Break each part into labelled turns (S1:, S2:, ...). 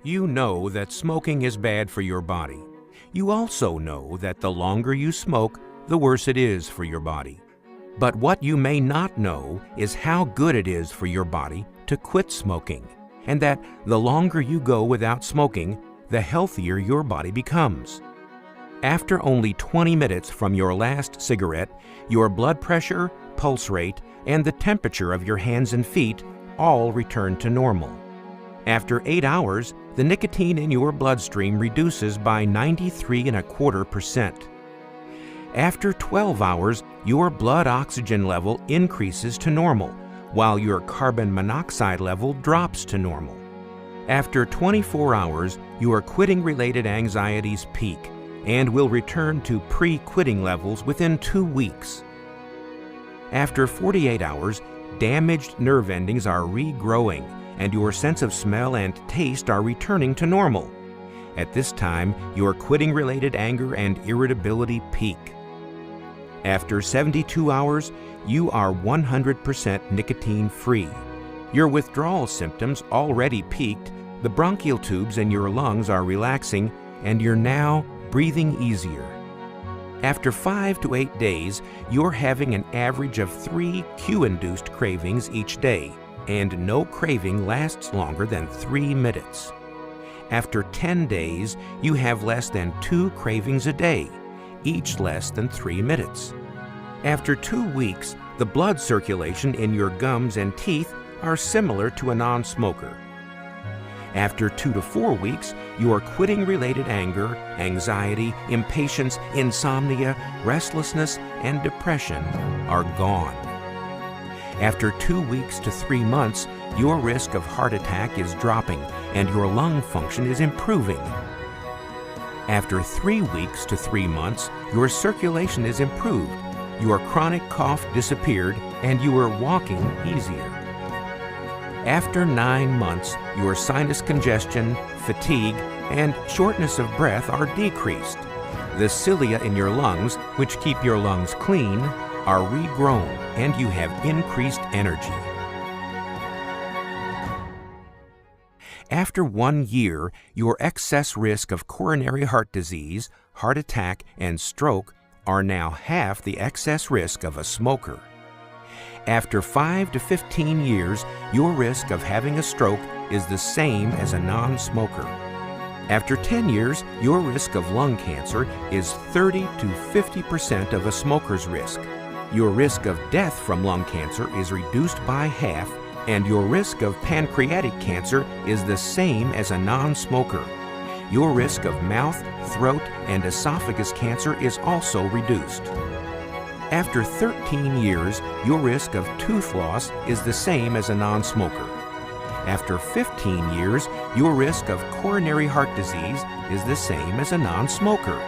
S1: You know that smoking is bad for your body. You also know that the longer you smoke, the worse it is for your body. But what you may not know is how good it is for your body to quit smoking, and that the longer you go without smoking, the healthier your body becomes. After only 20 minutes from your last cigarette, your blood pressure, pulse rate, and the temperature of your hands and feet all return to normal. After 8 hours, the nicotine in your bloodstream reduces by 93.25%. After 12 hours, your blood oxygen level increases to normal, while your carbon monoxide level drops to normal. After 24 hours, your quitting-related anxieties peak and will return to pre-quitting levels within 2 weeks. After 48 hours, damaged nerve endings are regrowing, and your sense of smell and taste are returning to normal. At this time, your quitting-related anger and irritability peak. After 72 hours, you are 100% nicotine-free. Your withdrawal symptoms already peaked, the bronchial tubes in your lungs are relaxing, and you're now breathing easier. After 5 to 8 days, you're having an average of 3 cue-induced cravings each day, and no craving lasts longer than 3 minutes. After 10 days, you have less than 2 cravings a day, each less than 3 minutes. After 2 weeks, the blood circulation in your gums and teeth are similar to a non-smoker. After 2 to 4 weeks, your quitting-related anger, anxiety, impatience, insomnia, restlessness, and depression are gone. After 2 weeks to 3 months, your risk of heart attack is dropping and your lung function is improving. After 3 weeks to 3 months, your circulation is improved, your chronic cough disappeared, and you are walking easier. After 9 months, your sinus congestion, fatigue, and shortness of breath are decreased. The cilia in your lungs, which keep your lungs clean, are regrown, and you have increased energy. After 1 year, your excess risk of coronary heart disease, heart attack, and stroke are now half the excess risk of a smoker. After 5 to 15 years, your risk of having a stroke is the same as a non-smoker. After 10 years, your risk of lung cancer is 30 to 50% of a smoker's risk. Your risk of death from lung cancer is reduced by half, and your risk of pancreatic cancer is the same as a non-smoker. Your risk of mouth, throat, and esophagus cancer is also reduced. After 13 years, your risk of tooth loss is the same as a non-smoker. After 15 years, your risk of coronary heart disease is the same as a non-smoker.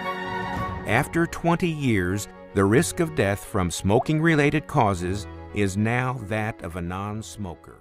S1: After 20 years, the risk of death from smoking-related causes is now that of a non-smoker.